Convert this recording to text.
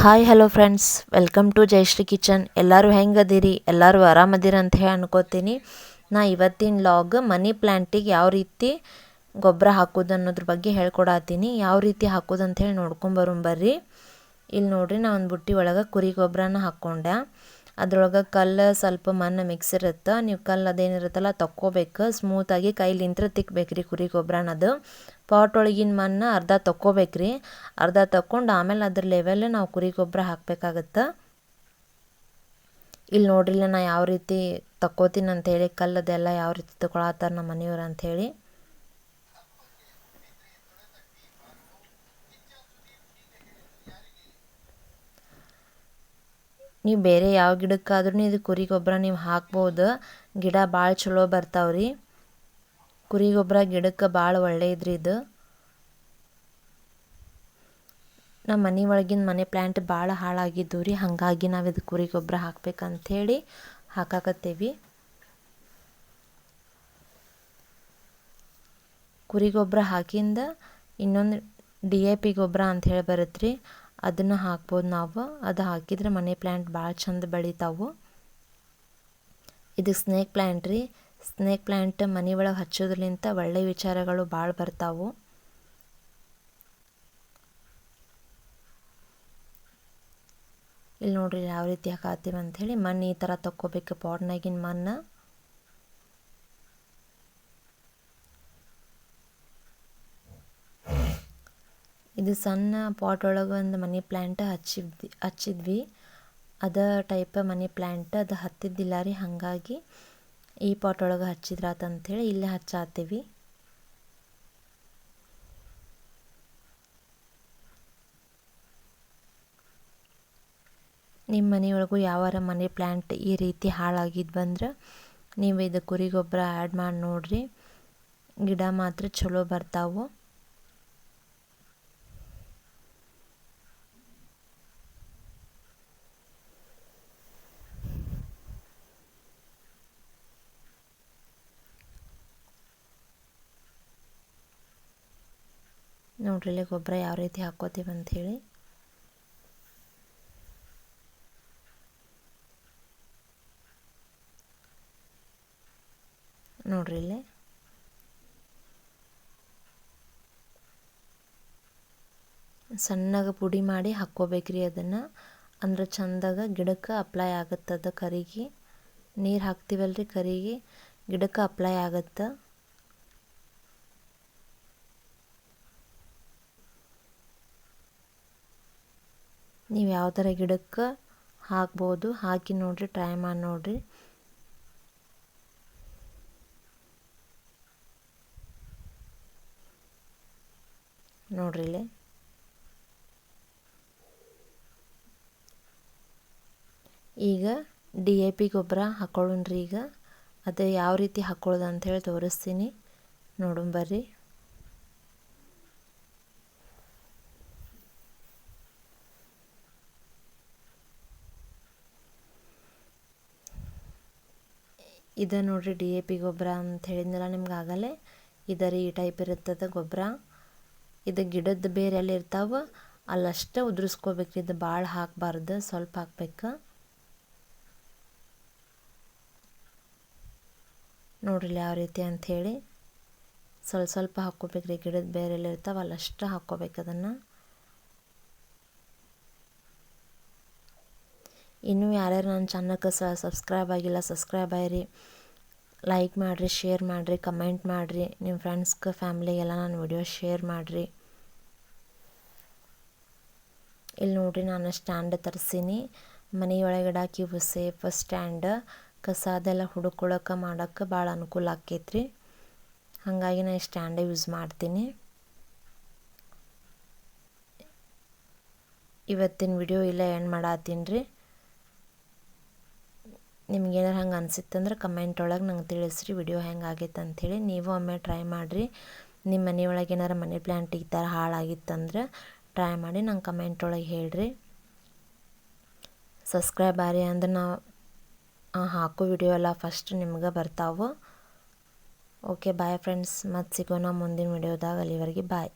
Hi hello friends, welcome to Jayashree kitchen. ಎಲ್ಲರೂ ಹೆಂಗದಿರಿ? ಎಲ್ಲರೂ ಆರಾಮದಿರಿ ಅಂತ ಹೇಳಿ ಅನ್ಕೋತೀನಿ. ನಾ ಇವತ್ತಿನ ಲಾಗ್ ಮನಿ ಪ್ಲ್ಯಾಂಟಿಗೆ ಯಾವ ರೀತಿ ಗೊಬ್ಬರ ಹಾಕೋದು ಅನ್ನೋದ್ರ ಬಗ್ಗೆ ಹೇಳ್ಕೊಡತ್ತೀನಿ. ಯಾವ ರೀತಿ ಹಾಕೋದು ಅಂತ ಹೇಳಿ ನೋಡ್ಕೊಂಬರ್ರಿ. ಇಲ್ಲಿ ನೋಡ್ರಿ, ನಾ ಒಂದು ಬುಟ್ಟಿ ಒಳಗೆ ಕುರಿ ಗೊಬ್ಬರನ ಹಾಕ್ಕೊಂಡೆ. ಅದ್ರೊಳಗೆ ಕಲ್ಲು ಸ್ವಲ್ಪ ಮಣ್ಣು ಮಿಕ್ಸ್ ಇರುತ್ತೆ. ನೀವು ಕಲ್ಲು ಅದೇನಿರುತ್ತಲ್ಲ ತಕ್ಕೋಬೇಕು. ಸ್ಮೂತಾಗಿ ಕೈಲಿಂತ್ರ ತಿಕ್ಬೇಕ್ರಿ ಕುರಿ ಗೊಬ್ಬರನದು. ಪಾಟ್ ಒಳಗಿನ ಮಣ್ಣು ಅರ್ಧ ತಕ್ಕೋಬೇಕ್ರಿ. ಅರ್ಧ ತಕ್ಕೊಂಡು ಆಮೇಲೆ ಅದ್ರ ಲೆವೆಲ್ ನಾವು ಕುರಿ ಗೊಬ್ಬರ ಹಾಕಬೇಕಾಗತ್ತೆ. ಇಲ್ಲಿ ನೋಡ್ರಿ, ನಾ ಯಾವ ರೀತಿ ತಕ್ಕೋತೀನಿ ಅಂಥೇಳಿ, ಕಲ್ಲದೆಲ್ಲ ಯಾವ ರೀತಿ ತಗೊಳತ್ತಾರ ನಮ್ಮ ಮನೆಯವ್ರು ಅಂಥೇಳಿ. ನೀವು ಬೇರೆ ಯಾವ ಗಿಡಕ್ಕಾದ್ರೂ ಇದು ಕುರಿ ಗೊಬ್ಬರ ನೀವು ಹಾಕ್ಬೋದು. ಗಿಡ ಭಾಳ ಚಲೋ ಬರ್ತಾವ್ರಿ. ಕುರಿ ಗೊಬ್ಬರ ಗಿಡಕ್ಕೆ ಭಾಳ ಒಳ್ಳೆಯದ್ರಿ ಇದು. ನಮ್ಮ ಮನೆ ಒಳಗಿನ ಮನೆ ಪ್ಲ್ಯಾಂಟ್ ಭಾಳ ಹಾಳಾಗಿದ್ದು ರೀ. ಹಾಗಾಗಿ ನಾವು ಇದು ಕುರಿ ಗೊಬ್ಬರ ಹಾಕ್ಬೇಕಂಥೇಳಿ ಹಾಕಾಕತ್ತೇವಿ. ಕುರಿ ಗೊಬ್ಬರ ಹಾಕಿಂದ ಇನ್ನೊಂದು DAP ಗೊಬ್ಬರ ಅಂಥೇಳಿ ಬರುತ್ತೆ ರೀ. ಅದನ್ನು ಹಾಕ್ಬೋದು ನಾವು. ಅದು ಹಾಕಿದ್ರೆ ಮನಿ ಪ್ಲ್ಯಾಂಟ್ ಭಾಳ ಚಂದ ಬೆಳಿತಾವು. ಇದು ಸ್ನೇಕ್ ಪ್ಲ್ಯಾಂಟ್ ರೀ. ಸ್ನೇಕ್ ಪ್ಲ್ಯಾಂಟ್ ಮನೆ ಒಳಗೆ ಹಚ್ಚೋದ್ರಲಿಂತ ಒಳ್ಳೆ ವಿಚಾರಗಳು ಭಾಳ ಬರ್ತಾವು. ಇಲ್ಲಿ ನೋಡ್ರಿ ಯಾವ ರೀತಿ ಹಾಕಾತೀವಿ ಅಂಥೇಳಿ. ಮಣ್ಣು ಈ ಥರ ತಕ್ಕೋಬೇಕು, ಪಾಟ್ನಾಗಿನ ಮಣ್ಣು. ಇದು ಸಣ್ಣ ಪಾಟ್ ಒಳಗೆ ಒಂದು ಮನಿ ಪ್ಲ್ಯಾಂಟ್ ಹಚ್ಚಿದ್ವಿ. ಅದ ಟೈಪ್ ಮನಿ ಪ್ಲ್ಯಾಂಟ್ ಅದು ಹತ್ತಿದ್ದಿಲ್ಲ ರೀ. ಹಾಗಾಗಿ ಈ ಪಾಟ್ ಒಳಗೆ ಹಚ್ಚಿದ್ರಾತಂಥೇಳಿ ಇಲ್ಲೇ ಹಚ್ಚಾತೀವಿ. ನಿಮ್ಮ ಮನೆಯೊಳಗೂ ಯಾವಾರ ಮನಿ ಪ್ಲ್ಯಾಂಟ್ ಈ ರೀತಿ ಹಾಳಾಗಿದ್ದು ಬಂದ್ರೆ ನೀವು ಇದು ಕುರಿ ಗೊಬ್ಬರ ಆ್ಯಡ್ ಮಾಡಿ ನೋಡ್ರಿ. ಗಿಡ ಮಾತ್ರ ಚಲೋ ಬರ್ತಾವು. ನೋಡ್ರಿ ಇಲ್ಲಿ ಗೊಬ್ಬರ ಯಾವ ರೀತಿ ಹಾಕೋತೀವಿ ಅಂಥೇಳಿ. ನೋಡ್ರಿ ಇಲ್ಲಿ ಸಣ್ಣಗೆ ಪುಡಿ ಮಾಡಿ ಹಾಕ್ಕೋಬೇಕ್ರಿ ಅದನ್ನು. ಅಂದ್ರೆ ಚಂದಾಗ ಗಿಡಕ್ಕೆ ಅಪ್ಲೈ ಆಗುತ್ತದ. ಕರಿಗೆ ನೀರು ಹಾಕ್ತೀವಲ್ರಿ, ಕರಿಗೆ ಗಿಡಕ್ಕೆ ಅಪ್ಲೈ ಆಗುತ್ತೆ. ನೀವು ಯಾವ ಥರ ಗಿಡಕ್ಕೆ ಹಾಕ್ಬೋದು, ಹಾಕಿ ನೋಡ್ರಿ, ಟ್ರೈ ಮಾಡಿ ನೋಡ್ರಿ. ನೋಡ್ರಿ ಇಲ್ಲಿ ಈಗ DAP ಗೊಬ್ಬರ ಹಾಕೊಳ್ಳೋಣ್ರಿ. ಈಗ ಅದು ಯಾವ ರೀತಿ ಹಾಕೊಳ್ಳೋದು ಅಂಥೇಳಿ ತೋರಿಸ್ತೀನಿ, ನೋಡೋಣ. ಇದು ನೋಡ್ರಿ DAP ಗೊಬ್ಬರ ಅಂತ ಹೇಳಿದ್ನಲ್ಲ ನಿಮ್ಗೆ ಆಗಲೇ. ಇದರಿ ಈ ಟೈಪ್ ಇರುತ್ತದೆ ಗೊಬ್ಬರ. ಇದು ಗಿಡದ ಬೇರೆ ಎಲ್ಲ ಇರ್ತಾವೆ ಅಲ್ಲಷ್ಟೇ ಉದುರಿಸ್ಕೋಬೇಕ್ರಿ. ಇದು ಭಾಳ ಹಾಕಬಾರ್ದು, ಸ್ವಲ್ಪ ಹಾಕ್ಬೇಕು. ನೋಡ್ರಿ ಯಾವ ರೀತಿ ಅಂಥೇಳಿ ಸ್ವಲ್ಪ ಸ್ವಲ್ಪ ಹಾಕ್ಕೋಬೇಕ್ರಿ. ಗಿಡದ ಬೇರೆ ಎಲ್ಲ ಇರ್ತಾವೆ ಅಲ್ಲಷ್ಟು ಹಾಕ್ಕೋಬೇಕು ಅದನ್ನು. ಇನ್ನೂ ಯಾರ್ಯಾರು ನನ್ನ ಚಾನಲ್ಗೆ ಸಬ್ಸ್ಕ್ರೈಬ್ ಆಗಿಲ್ಲ, ಸಬ್ಸ್ಕ್ರೈಬ್ ಆಗಿರಿ. ಲೈಕ್ ಮಾಡಿರಿ, ಶೇರ್ ಮಾಡಿರಿ, ಕಮೆಂಟ್ ಮಾಡಿರಿ. ನಿಮ್ಮ ಫ್ರೆಂಡ್ಸ್ಗೆ ಫ್ಯಾಮ್ಲಿಗೆಲ್ಲ ನನ್ನ ವಿಡಿಯೋ ಶೇರ್ ಮಾಡಿರಿ. ಇಲ್ಲಿ ನೋಡ್ರಿ, ನಾನು ಸ್ಟ್ಯಾಂಡ್ ತರಿಸೀನಿ. ಮನೆಯೊಳಗೆ ಇಡಾಕಿ ಇವು ಸೇಫ್ ಸ್ಟ್ಯಾಂಡ್. ಕಸ ಅದೆಲ್ಲ ಹುಡುಕೊಳಕ್ಕೆ ಮಾಡೋಕ್ಕೆ ಭಾಳ ಅನುಕೂಲ ಆಕೈತ್ರಿ. ಹಾಗಾಗಿ ನಾನು ಸ್ಟ್ಯಾಂಡೇ ಯೂಸ್ ಮಾಡ್ತೀನಿ. ಇವತ್ತಿನ ವಿಡಿಯೋ ಇಲ್ಲೇ ಎಂಡ್ ಮಾಡತ್ತೀನಿ ರೀ. ನಿಮ್ಗೇನಾರು ಹಂಗೆ ಅನಿಸಿತ್ತಂದ್ರೆ ಕಮೆಂಟ್ ಒಳಗೆ ನಂಗೆ ತಿಳಿಸ್ರಿ ವಿಡಿಯೋ ಹೆಂಗೆ ಆಗೈತೆ ಅಂಥೇಳಿ. ನೀವು ಒಮ್ಮೆ ಟ್ರೈ ಮಾಡಿರಿ. ನಿಮ್ಮ ಮನೆಯೊಳಗೆ ಏನಾರು ಮನಿ ಪ್ಲ್ಯಾಂಟ್ ಈ ಥರ ಹಾಳಾಗಿತ್ತಂದ್ರೆ ಟ್ರೈ ಮಾಡಿ ನಂಗೆ ಕಮೆಂಟ್ ಒಳಗೆ ಹೇಳ್ರಿ. ಸಬ್ಸ್ಕ್ರೈಬ್ ಆರಿ ಅಂದ್ರೆ ನಾವು ಹಾಕೋ ವಿಡಿಯೋ ಎಲ್ಲ ಫಸ್ಟ್ ನಿಮ್ಗೆ ಬರ್ತಾವೆ. Okay, bye friends. ಮತ್ತೆ ಸಿಗೋಣ ಮುಂದಿನ ವಿಡಿಯೋದಾಗ. ಅಲ್ಲಿವರೆಗೆ ಬಾಯ್.